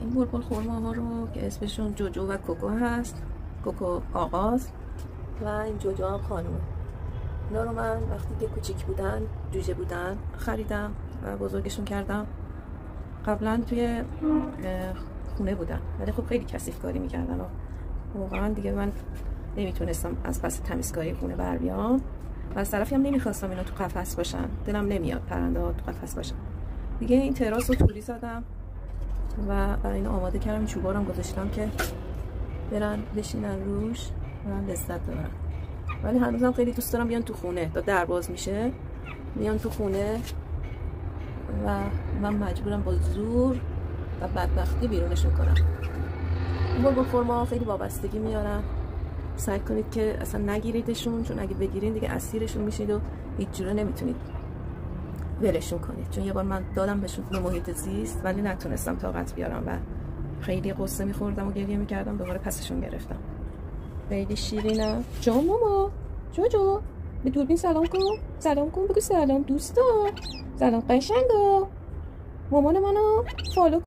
این بلبل خرماها رو که اسمشون جوجو و کوکو هست، کوکو آغاز و این جوجو هم خانومه. اینا رو من وقتی که کوچیک بودن، جوجه بودن خریدم و بزرگشون کردم. قبلا توی خونه بودن ولی خب خیلی کثیف کاری میکردن و واقعا دیگه من نمیتونستم از پس تمیزکاری خونه بر بیام و از طرفی هم نمیخواستم اینا تو قفس باشن، دلم نمیاد پرنده ها تو قفس باشن. دیگه این تراس رو توری زدم و برای اینا آماده کردم، چوبارم گذاشتم که برن بشینن روش برن لذت ببرن. ولی هنوزم خیلی دوست دارم بیان تو خونه، تا در باز میشه بیان تو خونه و من مجبورم با زور و بدبختی بیرونشون کنم. این بلبل خرما خیلی وابستگی میارن، سعی کنید که اصلا نگیریدشون، چون اگه بگیرین دیگه اسیرشون میشید و هیچ جوره نمیتونید ولشون کنید. چون یه بار من دادم بهشون به محیط زیست ولی نتونستم طاقت بیارم و خیلی قصه میخوردم و گریه میکردم، دوباره پسشون گرفتم. خیلی شیرینم. جان ماما، جوجو به دوربین سلام کن، سلام کن، بگو سلام دوستا، سلام قشنگا، مامان منو فالو